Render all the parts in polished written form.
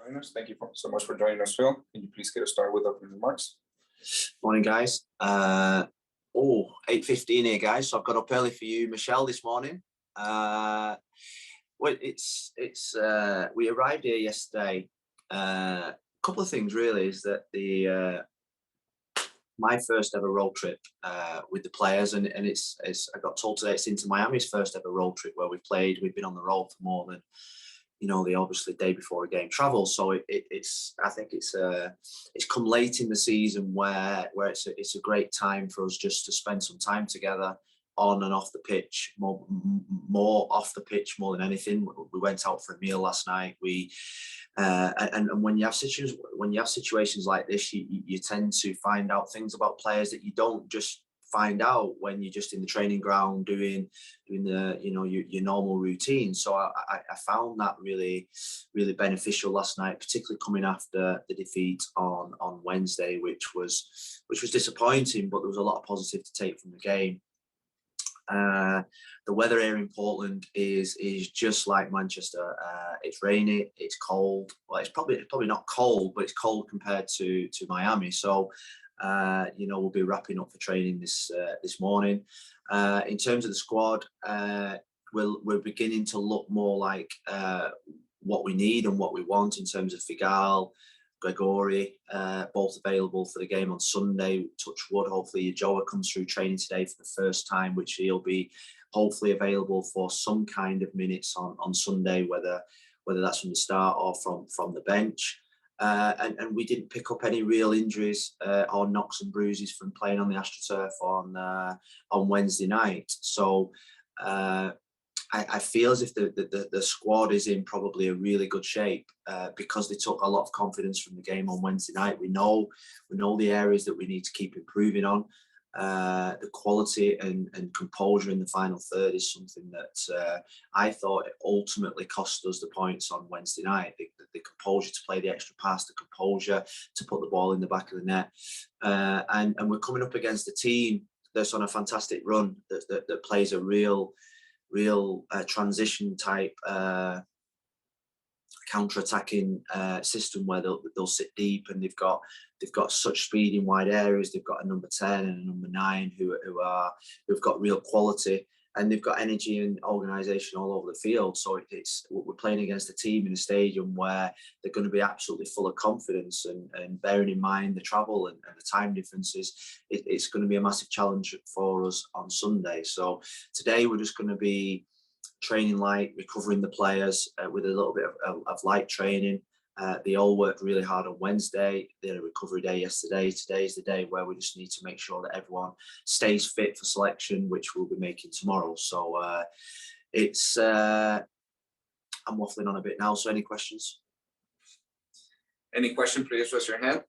joining us. Thank you so much for joining us, Phil. Can you please get us started with opening remarks? Morning, guys. 8:15 here, guys. So I've got up early for you, Michelle, this morning. Well, we arrived here yesterday. A couple of things really is that my first ever road trip with the players, and it's I got told today it's into Miami's first ever road trip where we've been on the road for more than the obviously day before a game travel. So it's I think it's come late in the season where it's a great time for us just to spend some time together on and off the pitch, more off the pitch more than anything. We went out for a meal last night. And when you have situations like this, you tend to find out things about players that you don't just find out when you're just in the training ground doing the your normal routine. So I found that really beneficial last night, particularly coming after the defeat on Wednesday, which was disappointing, but there was a lot of positive to take from the game. The weather here in Portland is just like Manchester. It's rainy, it's cold. Well, it's probably not cold, but it's cold compared to Miami. So we'll be wrapping up for training this morning. In terms of the squad, we're beginning to look more like what we need and what we want in terms of Figal, Gregory, both available for the game on Sunday. Touch wood, hopefully Joa comes through training today for the first time, which he'll be hopefully available for some kind of minutes on Sunday, whether that's from the start or from the bench. And we didn't pick up any real injuries or knocks and bruises from playing on the AstroTurf on Wednesday night. So I feel as if the squad is in probably a really good shape because they took a lot of confidence from the game on Wednesday night. We know the areas that we need to keep improving on. The quality and composure in the final third is something that I thought it ultimately cost us the points on Wednesday night. The composure to play the extra pass, the composure to put the ball in the back of the net, and we're coming up against a team that's on a fantastic run that plays a real transition type counter-attacking system where they'll sit deep, and they've got such speed in wide areas. They've got a number 10 and a number 9 who've got real quality, and they've got energy and organisation all over the field. So we're playing against a team in a stadium where they're going to be absolutely full of confidence, and bearing in mind the travel and the time differences, it's going to be a massive challenge for us on Sunday. So today we're just going to be training light, recovering the players with a little bit of light training. They all worked really hard on Wednesday. They had a recovery day yesterday. Today's the day where we just need to make sure that everyone stays fit for selection, which we'll be making tomorrow. So I'm waffling on a bit now. So any questions? Any question, please raise your hand.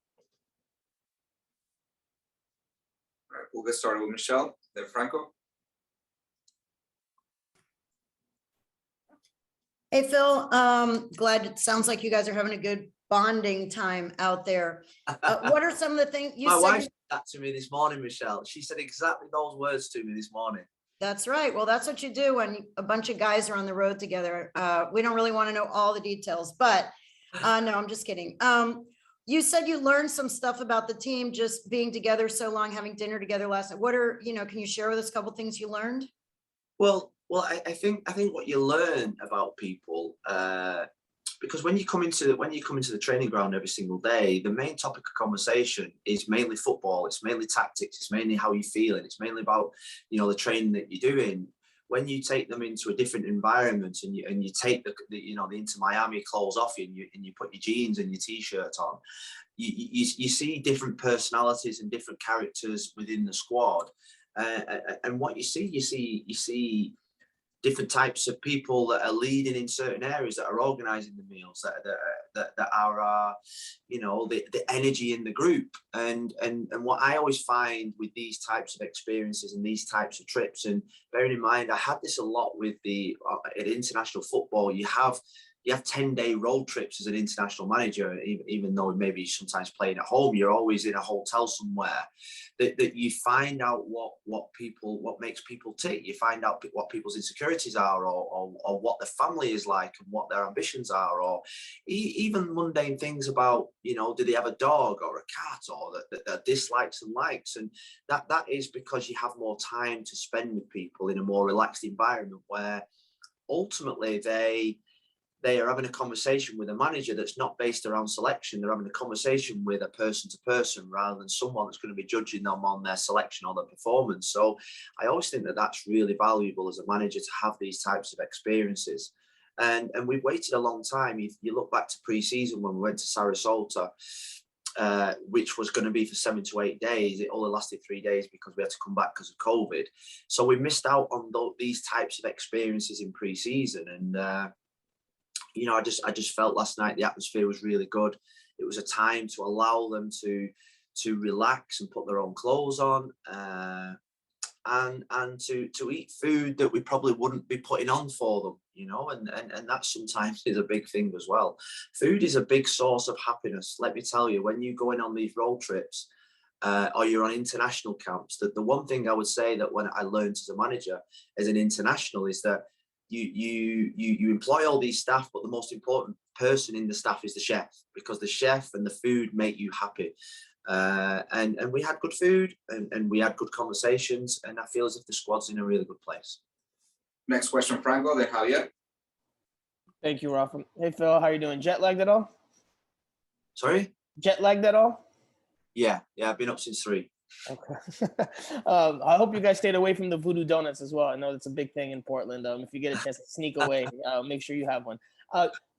All right, we'll get started with Michelle, then Franco. Hey, Phil, glad it sounds like you guys are having a good bonding time out there. What are some of the things you said? My wife said that to me this morning, Michelle. She said exactly those words to me this morning. That's right. Well, that's what you do when a bunch of guys are on the road together. We don't really want to know all the details, but no, I'm just kidding. You said you learned some stuff about the team just being together so long, having dinner together last night. What are, can you share with us a couple things you learned? Well, I think what you learn about people, because when you come into the training ground every single day, the main topic of conversation is mainly football. It's mainly tactics. It's mainly how you're feeling. It's mainly about the training that you're doing. When you take them into a different environment and you take the Inter Miami clothes off you and you put your jeans and your t-shirt on, you see different personalities and different characters within the squad. And what you see different types of people that are leading in certain areas, that are organising the meals, that are the energy in the group. And what I always find with these types of experiences and these types of trips, and bearing in mind I had this a lot with at international football, you have you have 10-day road trips as an international manager, even though maybe sometimes playing at home, you're always in a hotel somewhere, that you find out what makes people tick. You find out what people's insecurities are, or what the family is like and what their ambitions are, or even mundane things about, you know, do they have a dog or a cat, or their dislikes and likes. And that is because you have more time to spend with people in a more relaxed environment, where ultimately they are having a conversation with a manager that's not based around selection. They're having a conversation with a person to person, rather than someone that's going to be judging them on their selection or their performance. So I always think that that's really valuable as a manager, to have these types of experiences. And we've waited a long time. You look back to pre-season when we went to Sarasota, which was going to be for 7 to 8 days. It only lasted 3 days because we had to come back because of COVID. So we missed out on these types of experiences in pre-season. And you know, I just felt last night the atmosphere was really good. It was a time to allow them to relax and put their own clothes on, and to eat food that we probably wouldn't be putting on for them, you know, and that sometimes is a big thing as well. Food is a big source of happiness. Let me tell you, when you go in on these road trips, or you're on international camps, that the one thing I would say that when I learned as a manager, as an international, is that you employ all these staff, but the most important person in the staff is the chef, because the chef and the food make you happy. And we had good food, and we had good conversations, and I feel as if the squad's in a really good place. Next question, Franco, then Javier. Thank you, Rafa. Hey, Phil, how you doing? Jet lagged at all? Sorry? Jet lagged at all? Yeah, I've been up since 3. Okay. I hope you guys stayed away from the Voodoo Donuts as well. I know that's a big thing in Portland. If you get a chance to sneak away, make sure you have one.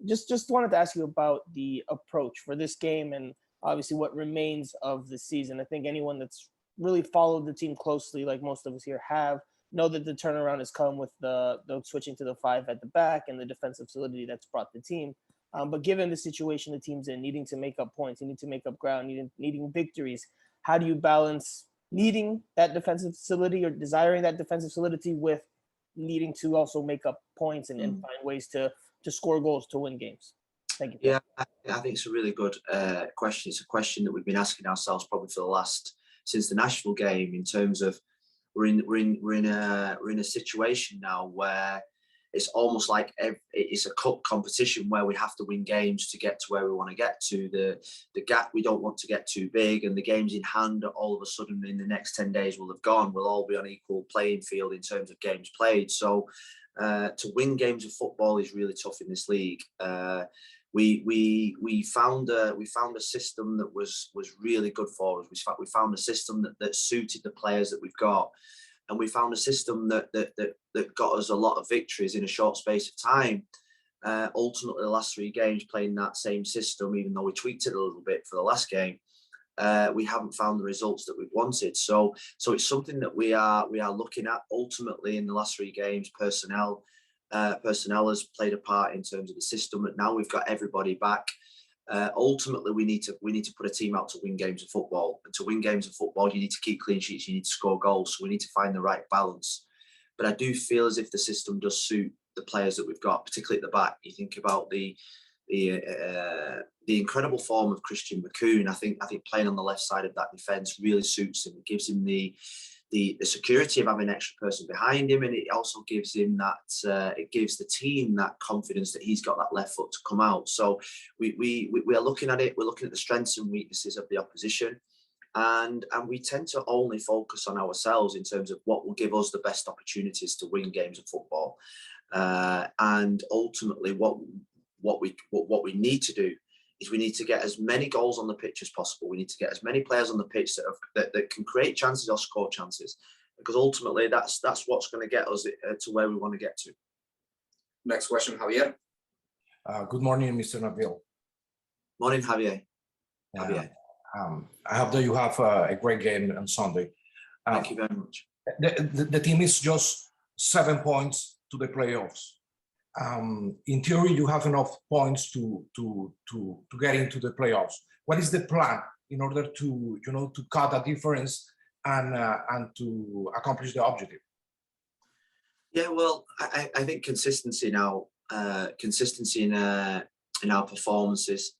Just wanted to ask you about the approach for this game, and obviously what remains of the season. I think anyone that's really followed the team closely, like most of us here have, know that the turnaround has come with the switching to the 5 at the back and the defensive solidity that's brought the team. But given the situation the team's in, needing to make up points, needing to make up ground, needing victories, how do you balance needing that defensive solidity or desiring that defensive solidity with needing to also make up points and find ways to score goals to win games? Thank you. Yeah, I think it's a really good question. It's a question that we've been asking ourselves probably since the Nashville game, in terms of we're in a situation now where it's almost like it's a cup competition where we have to win games to get to where we want to get to. The gap we don't want to get too big, and the games in hand all of a sudden in the next 10 days will have gone. We'll all be on equal playing field in terms of games played. So to win games of football is really tough in this league. We found a system that was really good for us. We found a system that suited the players that we've got. And we found a system that got us a lot of victories in a short space of time. Ultimately, the last 3 games playing that same system, even though we tweaked it a little bit for the last game, we haven't found the results that we've wanted. So it's something that we are looking at. Ultimately, in the last 3 games, personnel has played a part in terms of the system. But now we've got everybody back. Ultimately, we need to put a team out to win games of football. And to win games of football, you need to keep clean sheets, you need to score goals. So we need to find the right balance. But I do feel as if the system does suit the players that we've got, particularly at the back. You think about the incredible form of Christian McCoon. I think playing on the left side of that defence really suits him. It gives him the security of having an extra person behind him, and it also gives him that it gives the team that confidence that he's got that left foot to come out. So we are looking at it. We're looking at the strengths and weaknesses of the opposition, and we tend to only focus on ourselves in terms of what will give us the best opportunities to win games of football. And ultimately, what we need to do is we need to get as many goals on the pitch as possible. We need to get as many players on the pitch that can create chances or score chances, because ultimately that's what's going to get us to where we want to get to. Next question, Javier. Good morning, Mr. Neville. Morning, Javier. I hope that you have a great game on Sunday. Thank you very much. The team is just 7 points to the playoffs. In theory, you have enough points to get into the playoffs. What is the plan in order to cut a difference and to accomplish the objective? Yeah, well, I think consistency now consistency in our performances,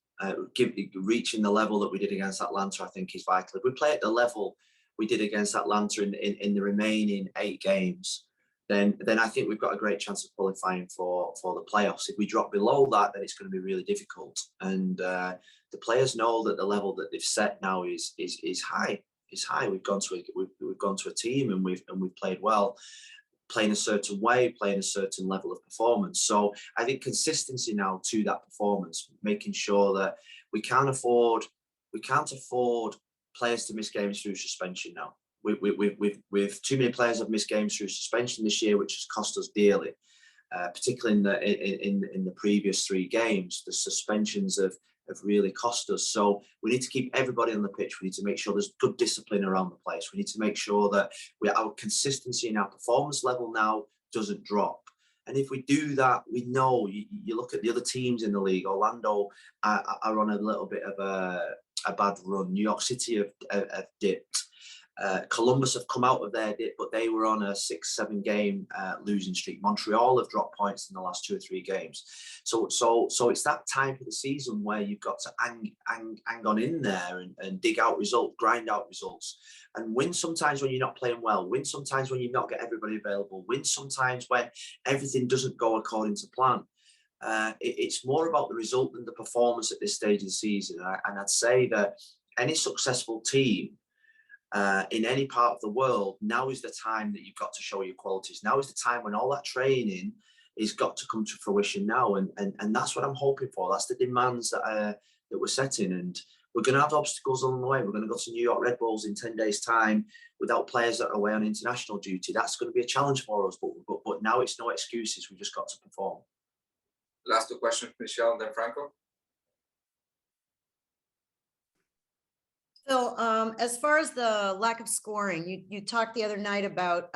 reaching the level that we did against Atlanta, I think is vital. If we play at the level we did against Atlanta in the remaining 8 games, then I think we've got a great chance of qualifying for the playoffs. If we drop below that, then it's going to be really difficult. And the players know that the level that they've set now is high. It's high. We've gone to a team and we've played well, playing a certain way, playing a certain level of performance. So I think consistency now to that performance, making sure that we can't afford players to miss games through suspension now. With too many players have missed games through suspension this year, which has cost us dearly. Particularly in the previous 3 games, the suspensions have really cost us. So we need to keep everybody on the pitch. We need to make sure there's good discipline around the place. We need to make sure that our consistency in our performance level now doesn't drop. And if we do that, we know, you look at the other teams in the league, Orlando are on a little bit of a bad run. New York City have dipped. Columbus have come out of their dip, but they were on a 6-7 game losing streak. Montreal have dropped points in the last 2 or 3 games. So it's that time of the season where you've got to hang on in there and dig out results, grind out results, and win sometimes when you're not playing well, win sometimes when you've not got everybody available, win sometimes when everything doesn't go according to plan. It's more about the result than the performance at this stage of the season. And I'd say that any successful team in any part of the world, now is the time that you've got to show your qualities. Now is the time when all that training is got to come to fruition now. And that's what I'm hoping for. That's the demands that we're setting. And we're going to have obstacles along the way. We're going to go to New York Red Bulls in 10 days' time without players that are away on international duty. That's going to be a challenge for us. But now it's no excuses. We've just got to perform. Last 2 questions, Michelle, then Franco. Phil, as far as the lack of scoring, you talked the other night about,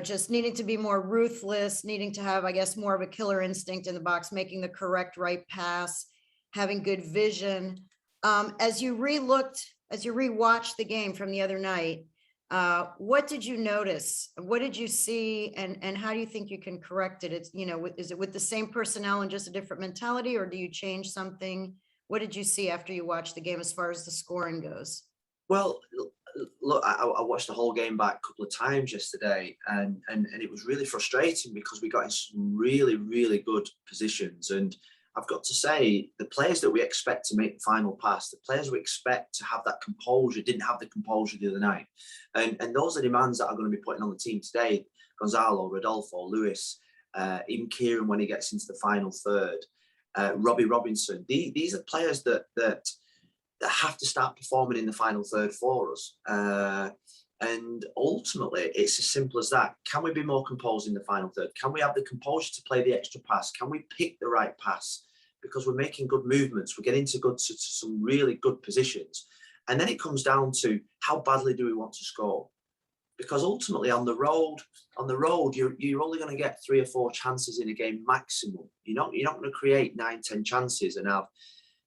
just needing to be more ruthless, needing to have, I guess, more of a killer instinct in the box, making the correct right pass, having good vision. As you rewatched the game from the other night, what did you notice? What did you see? And how do you think you can correct it? It's, is it with the same personnel and just a different mentality, or do you change something? What did you see after you watched the game as far as the scoring goes? Well, look, I watched the whole game back a couple of times yesterday, and it was really frustrating because we got in some really, really good positions. And I've got to say, the players that we expect to make the final pass, the players we expect to have that composure, didn't have the composure the other night. And those are demands that are going to be putting on the team today. Gonzalo, Rodolfo, Lewis, even Kieran when he gets into the final third. Robbie Robinson. These are players that have to start performing in the final third for us. And ultimately, it's as simple as that. Can we be more composed in the final third? Can we have the composure to play the extra pass? Can we pick the right pass? Because we're making good movements. We're getting to some really good positions. And then it comes down to how badly do we want to score? Because ultimately on the road, you're only going to get 3 or 4 chances in a game maximum. You're not going to create 9, 10 chances and have,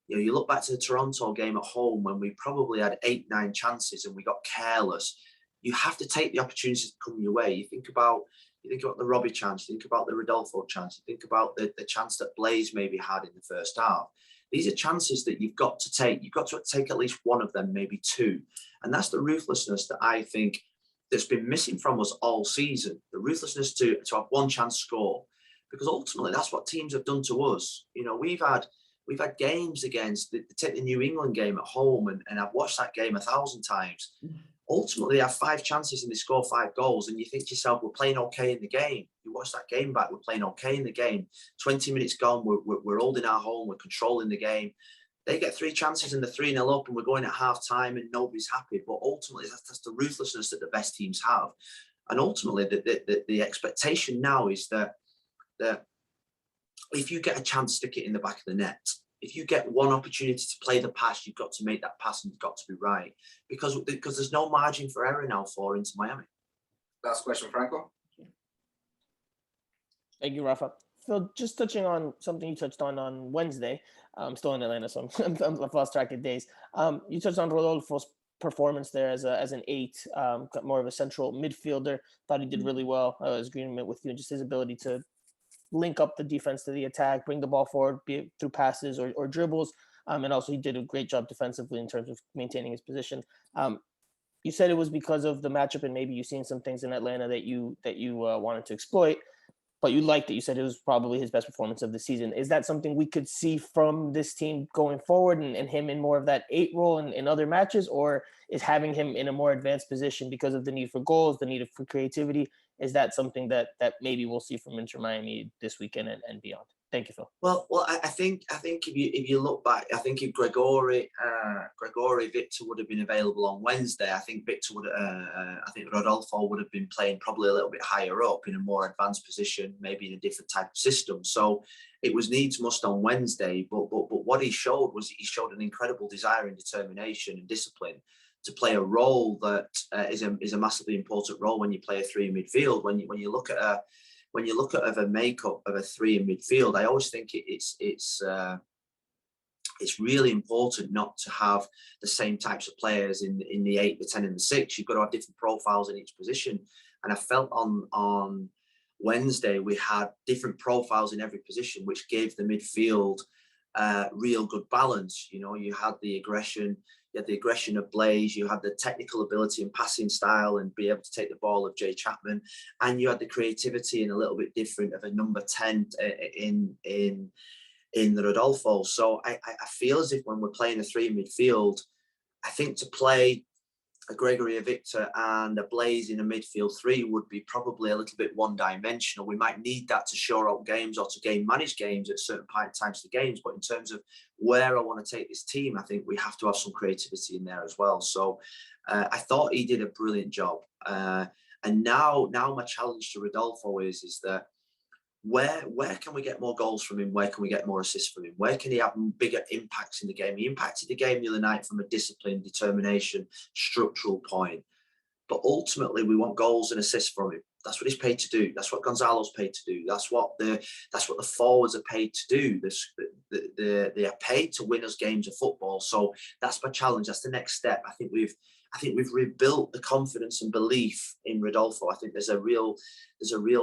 you look back to the Toronto game at home when we probably had 8, 9 chances and we got careless. You have to take the opportunities that come your way. You think about the Robbie chance, you think about the Rodolfo chance, you think about the chance that Blaze maybe had in the first half. These are chances that you've got to take. You've got to take at least one of them, maybe 2. And that's the ruthlessness that I think that's been missing from us all season. The ruthlessness to have one chance score. Because ultimately that's what teams have done to us. We've had games against take the New England game at home, and I've watched that game 1,000 times. Ultimately, they have 5 chances and they score 5 goals, and you think to yourself, we're playing okay in the game. You watch that game back, we're playing okay in the game. 20 minutes gone, we're holding our home, we're controlling the game. They get 3 chances and they're 3-0 up, and we're going at half time and nobody's happy. But ultimately, that's the ruthlessness that the best teams have. And ultimately, the expectation now is that if you get a chance, stick it in the back of the net. If you get one opportunity to play the pass, you've got to make that pass and it's got to be right. Because there's no margin for error now for Inter Miami. Last question, Franco. Thank you, Rafa. Phil, just touching on something you touched on Wednesday. I'm still in Atlanta, so I've lost track of days. You touched on Rodolfo's performance there as an 8, more of a central midfielder. Thought he did really well. I was agreeing with you, just his ability to link up the defense to the attack, bring the ball forward, be it through passes or dribbles. And also he did a great job defensively in terms of maintaining his position. You said it was because of the matchup, and maybe you've seen some things in Atlanta that you wanted to exploit, but you liked it. You said it was probably his best performance of the season. Is that something we could see from this team going forward, and him in more of that 8 role in other matches, or is having him in a more advanced position because of the need for goals, the need for creativity? Is that something that maybe we'll see from Inter Miami this weekend and beyond? Thank you, Phil. Well, I think if you look back, I think if Gregory Victor would have been available on Wednesday, I think Rodolfo would have been playing probably a little bit higher up in a more advanced position, maybe in a different type of system. So it was needs must on Wednesday. But what he showed was he showed an incredible desire and determination and discipline to play a role that is a massively important role when you play a 3 in midfield. When you look at a makeup of a 3 in midfield, I always think it's really important not to have the same types of players in the 8, the 10, and the 6. You've got to have different profiles in each position. And I felt on Wednesday we had different profiles in every position, which gave the midfield real good balance. You know, you had the aggression. You had the aggression of Blaze, you had the technical ability and passing style and be able to take the ball of Jay Chapman, and you had the creativity and a little bit different of a number 10 in the Rodolfo. So I feel as if when we're playing a 3 in midfield, I think to play a Gregory, a Victor and a Blaze in a midfield 3 would be probably a little bit one-dimensional. We might need that to shore up games or to game manage games at certain times of the games. But in terms of where I want to take this team, I think we have to have some creativity in there as well. So I thought he did a brilliant job. And now my challenge to Rodolfo is that where can we get more goals from him? Where can we get more assists from him? Where can he have bigger impacts in the game? He impacted the game the other night from a discipline, determination, structural point. But ultimately, we want goals and assists from him. That's what he's paid to do. That's what Gonzalo's paid to do. That's what the forwards are paid to do. They are paid to win us games of football. So that's my challenge. That's the next step. I think we've rebuilt the confidence and belief in Rodolfo. I think there's a real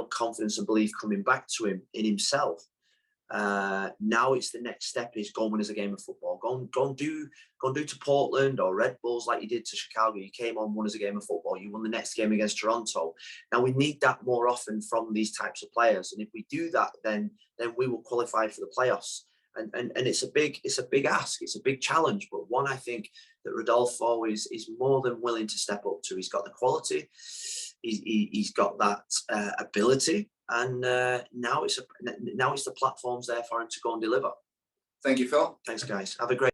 confidence and belief coming back to him in himself. Now it's the next step is go and win us a game of football. Go and do to Portland or Red Bulls like you did to Chicago. You came on, won us a game of football. You won the next game against Toronto. Now we need that more often from these types of players. And if we do that, then we will qualify for the playoffs. And it's a big ask. It's a big challenge, but one I think that Rodolfo is more than willing to step up to. He's got the quality, he's got that ability, and now it's the platforms there for him to go and deliver. Thank you, Phil. Thanks, guys. Have a great.